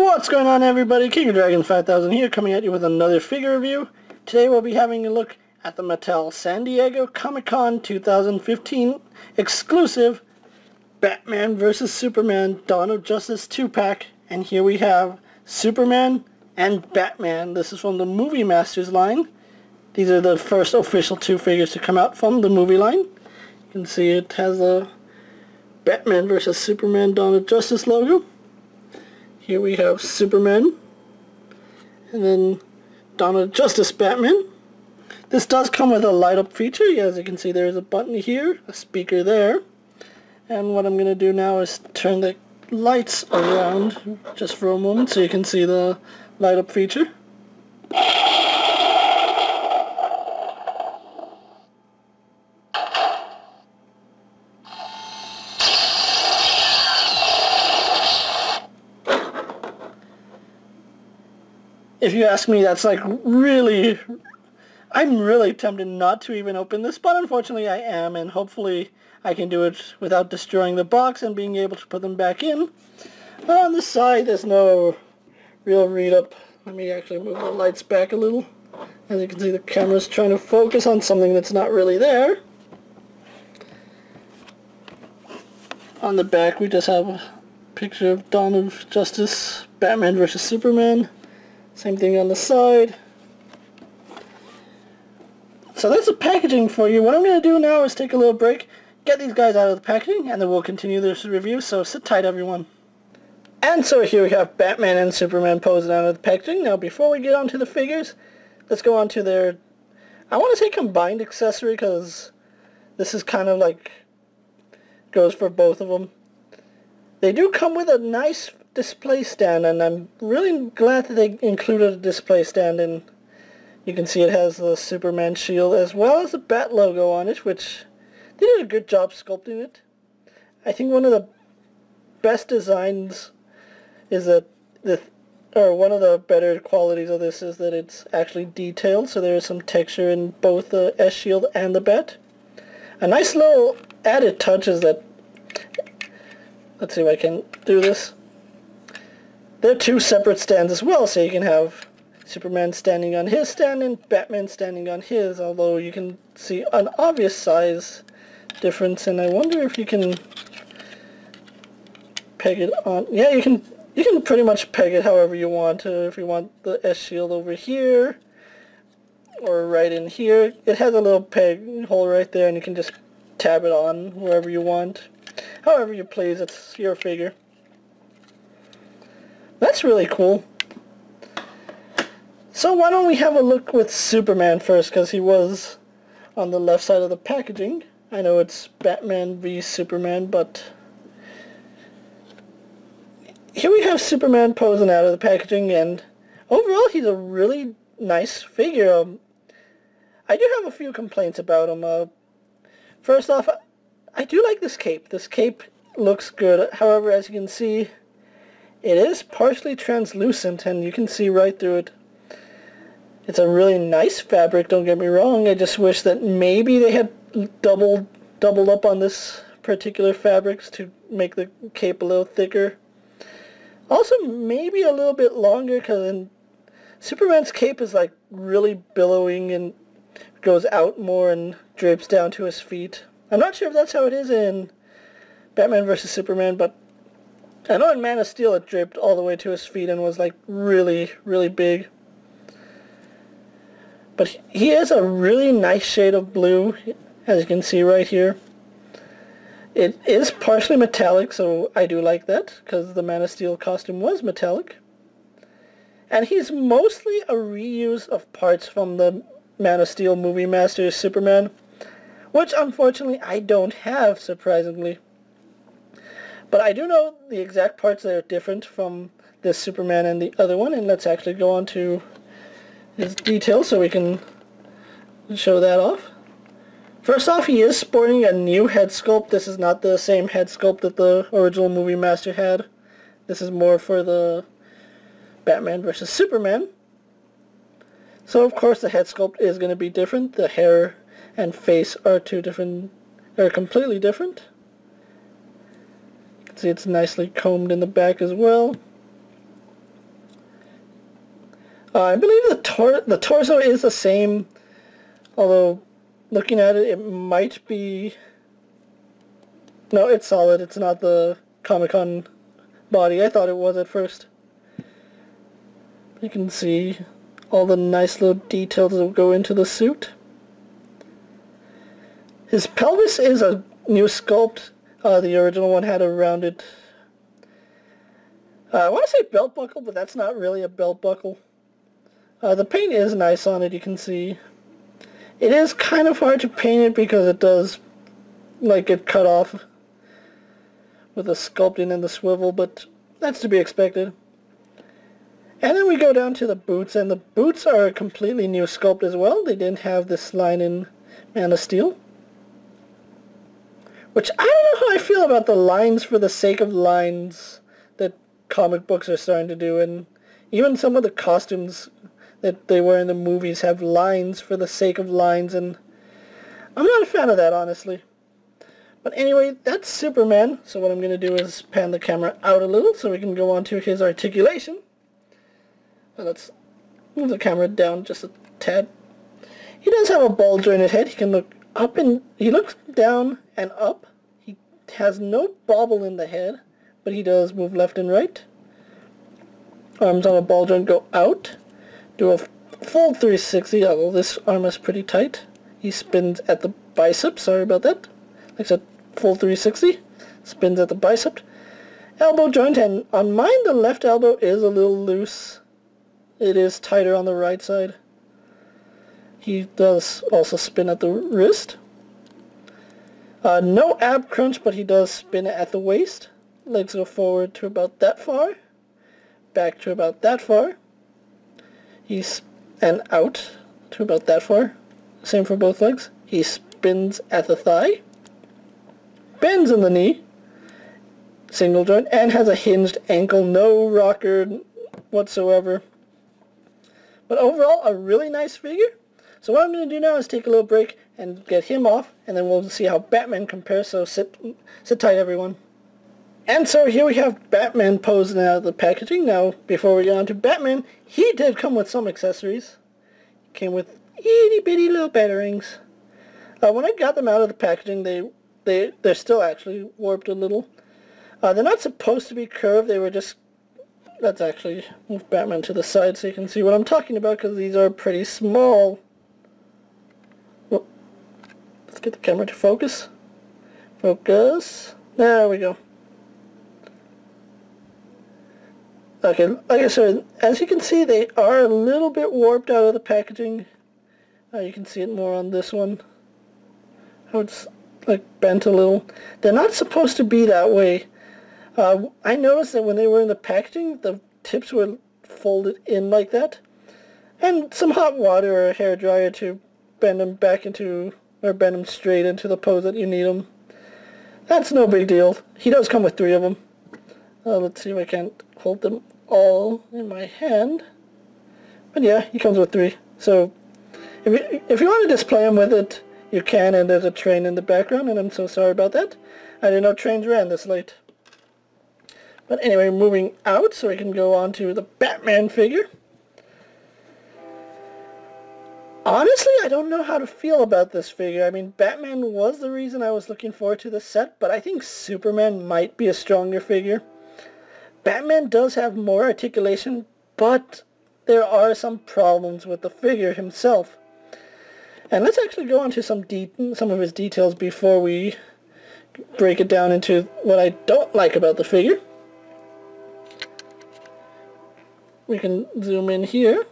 What's going on, everybody? King of Dragons 5000 here, coming at you with another figure review. Today we'll be having a look at the Mattel San Diego Comic-Con 2015 exclusive Batman vs. Superman Dawn of Justice 2-pack. And here we have Superman and Batman. This is from the Movie Masters line. These are the first official two figures to come out from the movie line. You can see it has a Batman vs. Superman Dawn of Justice logo. Here we have Superman, and then Dawn of Justice Batman. This does come with a light-up feature. As you can see, there's a button here, a speaker there. And what I'm going to do now is turn the lights around just for a moment so you can see the light-up feature. If you ask me, that's like really... I'm really tempted not to even open this, but unfortunately I am, and hopefully I can do it without destroying the box and being able to put them back in. On the side, there's no real read-up. Let me actually move the lights back a little. As you can see, the camera's trying to focus on something that's not really there. On the back, we just have a picture of Dawn of Justice, Batman vs. Superman. Same thing on the side. So that's the packaging for you. What I'm going to do now is take a little break, get these guys out of the packaging, and then we'll continue this review, so sit tight, everyone. And so here we have Batman and Superman posing out of the packaging. Now before we get on to the figures, let's go on to their, I want to say combined accessory, because this is kind of like, goes for both of them. They do come with a nice display stand, and I'm really glad that they included a display stand, and you can see it has the Superman shield as well as the Bat logo on it, which they did a good job sculpting it. I think one of the best designs is that one of the better qualities of this is that it's actually detailed, so there is some texture in both the S shield and the Bat. A nice little added touch is that, let's see if I can do this. There are two separate stands as well, so you can have Superman standing on his stand and Batman standing on his, although you can see an obvious size difference, and I wonder if you can peg it on. Yeah, you can pretty much peg it however you want. If you want the S shield over here or right in here, it has a little peg hole right there, and you can just tab it on wherever you want. However you please, it's your figure. That's really cool. So why don't we have a look with Superman first, because he was on the left side of the packaging. I know it's Batman v Superman, but here we have Superman posing out of the packaging, and overall he's a really nice figure. I do have a few complaints about him. First off, I do like this cape. This cape looks good. However, as you can see, it is partially translucent, and you can see right through it. It's a really nice fabric, don't get me wrong. I just wish that maybe they had doubled up on this particular fabrics to make the cape a little thicker. Also, maybe a little bit longer, because Superman's cape is like really billowing and goes out more and drapes down to his feet. I'm not sure if that's how it is in Batman vs. Superman, but I know in Man of Steel it draped all the way to his feet and was like really, really big. But he has a really nice shade of blue, as you can see right here. It is partially metallic, so I do like that, because the Man of Steel costume was metallic. And he's mostly a reuse of parts from the Man of Steel Movie Masters Superman, which unfortunately I don't have, surprisingly. But I do know the exact parts that are different from this Superman and the other one, and let's actually go on to his details so we can show that off. First off, he is sporting a new head sculpt. This is not the same head sculpt that the original Movie Master had. This is more for the Batman vs. Superman. So of course the head sculpt is going to be different. The hair and face are completely different. See, it's nicely combed in the back as well. I believe the torso is the same, although looking at it, it might be... No, it's solid. It's not the Comic-Con body. I thought it was at first. You can see all the nice little details that go into the suit. His pelvis is a new sculpt. The original one had a rounded... I want to say belt buckle, but that's not really a belt buckle. The paint is nice on it, you can see. It is kind of hard to paint it because it does get cut off with the sculpting and the swivel, but that's to be expected. And then we go down to the boots, and the boots are a completely new sculpt as well. They didn't have this line in Man of Steel. Which, I don't know how I feel about the lines for the sake of lines that comic books are starting to do, and even some of the costumes that they wear in the movies have lines for the sake of lines, and I'm not a fan of that, honestly. But anyway, that's Superman, so what I'm going to do is pan the camera out a little so we can go on to his articulation. So let's move the camera down just a tad. He does have a ball-jointed head. He can look up and... he looks down and up. He has no bobble in the head, but he does move left and right. Arms on a ball joint go out. Do a full 360, although this arm is pretty tight. He spins at the bicep, sorry about that. Like I said, full 360. Spins at the bicep. Elbow joint, and on mine the left elbow is a little loose. It is tighter on the right side. He does also spin at the wrist. No ab crunch, but he does spin at the waist. Legs go forward to about that far. Back to about that far. And out to about that far. Same for both legs. He spins at the thigh. Bends in the knee. Single joint. And has a hinged ankle. No rocker whatsoever. But overall, a really nice figure. So what I'm going to do now is take a little break and get him off, and then we'll see how Batman compares, so sit tight, everyone. And so here we have Batman posing out of the packaging. Now, before we get on to Batman, he did come with some accessories. He came with itty-bitty little batarangs. When I got them out of the packaging, they're still actually warped a little. They're not supposed to be curved, they were just... Let's actually move Batman to the side so you can see what I'm talking about, because these are pretty small. Well, let's get the camera to focus. Focus. There we go. Okay, like I said, as you can see, they are a little bit warped out of the packaging. You can see it more on this one. How it's bent a little. They're not supposed to be that way. I noticed that when they were in the packaging, the tips were folded in like that. And some hot water or a hairdryer to bend them back into, or bend them straight into the pose that you need them. That's no big deal. He does come with 3 of them. Let's see if I can't hold them all in my hand. But yeah, he comes with 3. So if you want to display them with it, you can, and there's a train in the background, and I'm so sorry about that. I didn't know trains ran this late. But anyway, moving out so we can go on to the Batman figure. Honestly, I don't know how to feel about this figure. I mean, Batman was the reason I was looking forward to this set, but I think Superman might be a stronger figure. Batman does have more articulation, but there are some problems with the figure himself. And let's actually go on to some of his details before we break it down into what I don't like about the figure. We can zoom in here.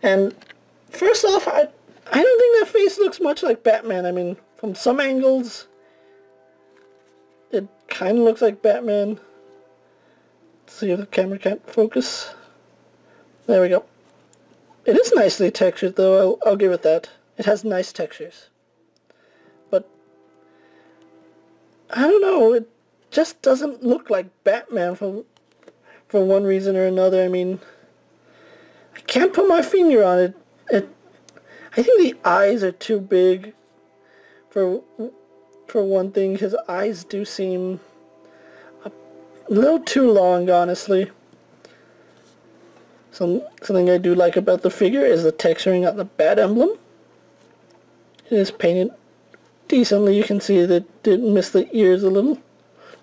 And first off, I don't think that face looks much like Batman. I mean, from some angles, it kind of looks like Batman. Let's see if the camera can't focus. There we go. It is nicely textured, though. I'll give it that. It has nice textures. But I don't know. It just doesn't look like Batman for one reason or another. I mean, I can't put my finger on it. I think the eyes are too big for one thing. His eyes do seem a little too long, honestly. Something I do like about the figure is the texturing on the bat emblem. It is painted decently. You can see that it did miss the ears a little,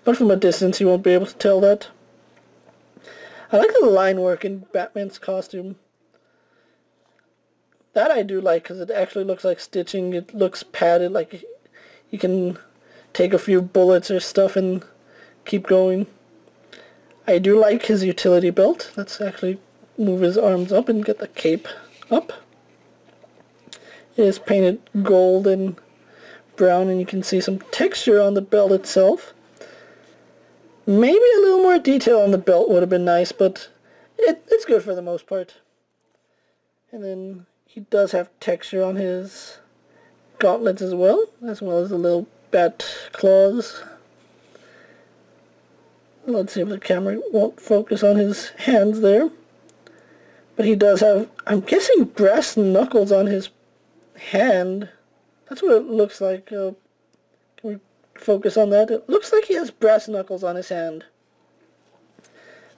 but from a distance you won't be able to tell that. I like the line work in Batman's costume. That I do like because it actually looks like stitching. It looks padded, like you can take a few bullets or stuff and keep going. I do like his utility belt. Let's actually move his arms up and get the cape up. It is painted gold and brown, and you can see some texture on the belt itself. Maybe a little more detail on the belt would have been nice, but it's good for the most part. And then he does have texture on his gauntlets as well as the little bat claws. Let's see if the camera won't focus on his hands there. But he does have, I'm guessing, brass knuckles on his hand. That's what it looks like. Can we focus on that? It looks like he has brass knuckles on his hand.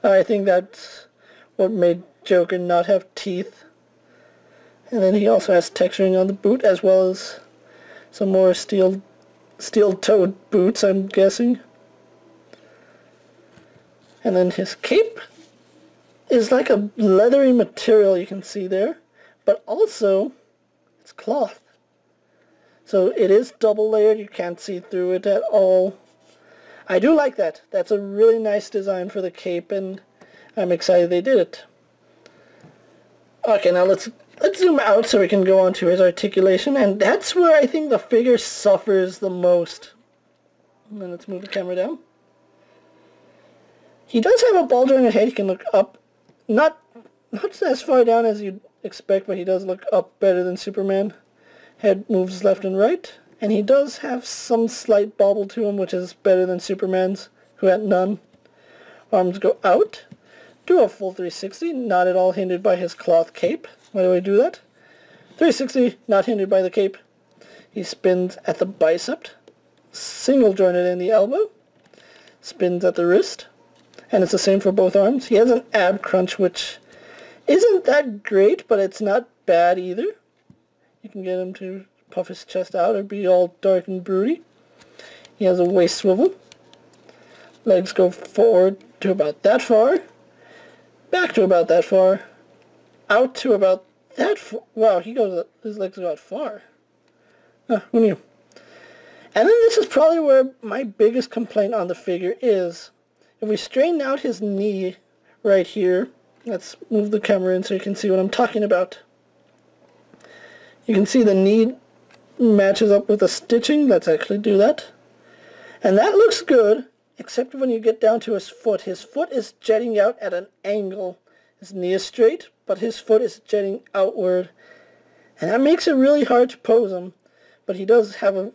I think that's what made Joker not have teeth. And then he also has texturing on the boot, as well as some more steel-toed boots, I'm guessing. And then his cape is like a leathery material, you can see there, but also it's cloth. So it is double layered, you can't see through it at all. I do like that. That's a really nice design for the cape, and I'm excited they did it. Okay, now let's zoom out so we can go on to his articulation, and that's where I think the figure suffers the most. And then let's move the camera down. He does have a ball-jointed head. He can look up, not as far down as you'd expect, but he does look up better than Superman. Head moves left and right, and he does have some slight bobble to him, which is better than Superman's, who had none. Arms go out, do a full 360, not at all hindered by his cloth cape. Why do I do that? 360, not hindered by the cape. He spins at the bicep, single jointed in the elbow, spins at the wrist, and it's the same for both arms. He has an ab crunch, which isn't that great, but it's not bad either. You can get him to puff his chest out or be all dark and broody. He has a waist swivel. Legs go forward to about that far, back to about that far, out to about that far. Wow, his legs go out far. Who knew? And then this is probably where my biggest complaint on the figure is. If we straighten out his knee right here, let's move the camera in so you can see what I'm talking about. You can see the knee matches up with the stitching. Let's actually do that. And that looks good, except when you get down to his foot. His foot is jetting out at an angle. His knee is straight, but his foot is jetting outward. And that makes it really hard to pose him. But he does have a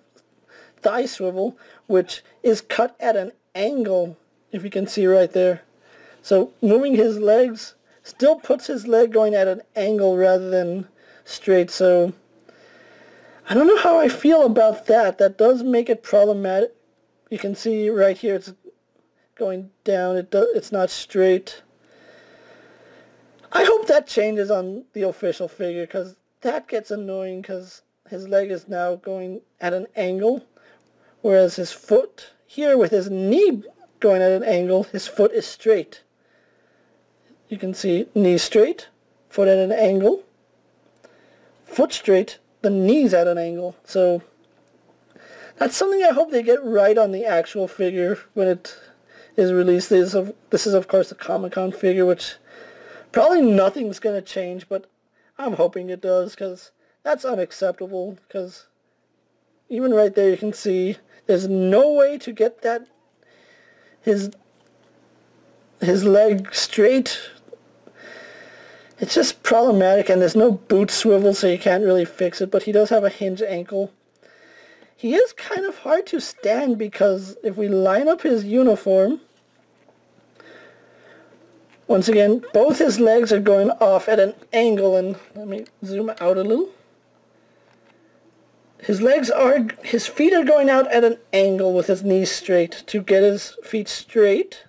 thigh swivel, which is cut at an angle, if you can see right there. So moving his legs still puts his leg going at an angle rather than straight. So I don't know how I feel about that. That does make it problematic. You can see right here it's going down. It's not straight. I hope that changes on the official figure, because that gets annoying, because his leg is now going at an angle, whereas his foot here with his knee going at an angle, his foot is straight. You can see knee straight, foot at an angle, foot straight, the knees at an angle. So that's something I hope they get right on the actual figure when it is released. This is of course a Comic-Con figure, which probably nothing's going to change, but I'm hoping it does, because that's unacceptable. Because even right there you can see there's no way to get that his leg straight. It's just problematic, and there's no boot swivel, so you can't really fix it, but he does have a hinge ankle. He is kind of hard to stand, because if we line up his uniform, once again, both his legs are going off at an angle, and let me zoom out a little. His feet are going out at an angle with his knees straight. To get his feet straight,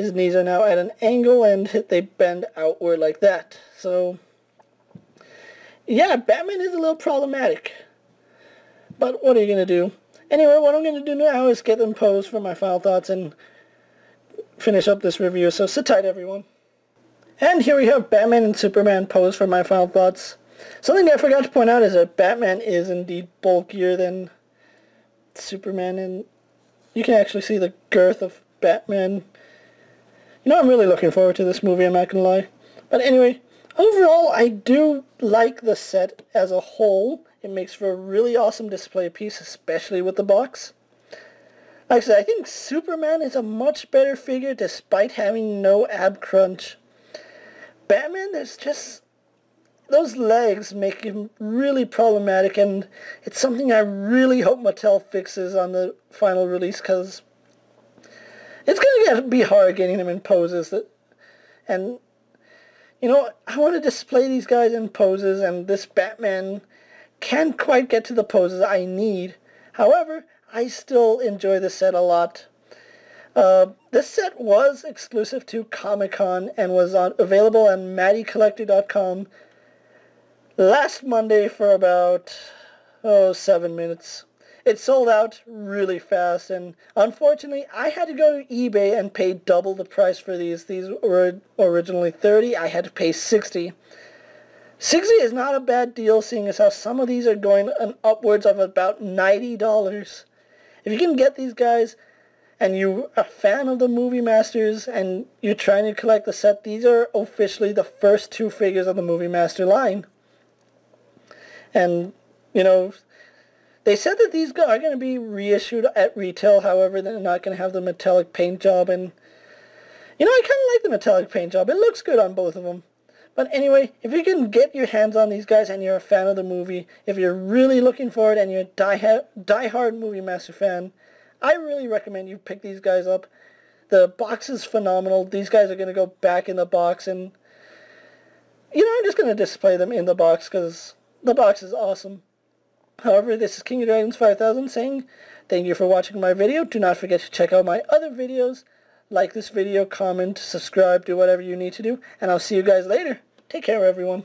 His knees are now at an angle and they bend outward like that. So, yeah, Batman is a little problematic. But what are you going to do? Anyway, what I'm going to do now is get them posed for my final thoughts and finish up this review. So sit tight, everyone. And here we have Batman and Superman posed for my final thoughts. Something I forgot to point out is that Batman is indeed bulkier than Superman, and you can actually see the girth of Batman. You know, I'm really looking forward to this movie, I'm not going to lie. But anyway, overall, I do like the set as a whole. It makes for a really awesome display piece, especially with the box. Like I said, I think Superman is a much better figure despite having no ab crunch. Batman, there's just... those legs make him really problematic, and it's something I really hope Mattel fixes on the final release, because it's going to be hard getting him in poses. And, you know, I want to display these guys in poses, and this Batman can't quite get to the poses I need. However, I still enjoy this set a lot. This set was exclusive to Comic-Con and was available on MattyCollector.com last Monday for about 7 minutes. It sold out really fast, and unfortunately I had to go to eBay and pay double the price for these. These were originally $30. I had to pay $60. $60 is not a bad deal, seeing as how some of these are going upwards of about $90. If you can get these guys and you're a fan of the Movie Masters and you're trying to collect the set, these are officially the first 2 figures of the Movie Master line. And, you know, they said that these are going to be reissued at retail. However, they're not going to have the metallic paint job. And, you know, I kind of like the metallic paint job. It looks good on both of them. But anyway, if you can get your hands on these guys and you're a fan of the movie, if you're really looking for it and you're a die-hard Movie Master fan, I really recommend you pick these guys up. The box is phenomenal. These guys are going to go back in the box, and, you know, I'm just going to display them in the box because the box is awesome. However, this is King of Dragons 5000 saying thank you for watching my video. Do not forget to check out my other videos. Like this video, comment, subscribe, do whatever you need to do, and I'll see you guys later. Take care, everyone.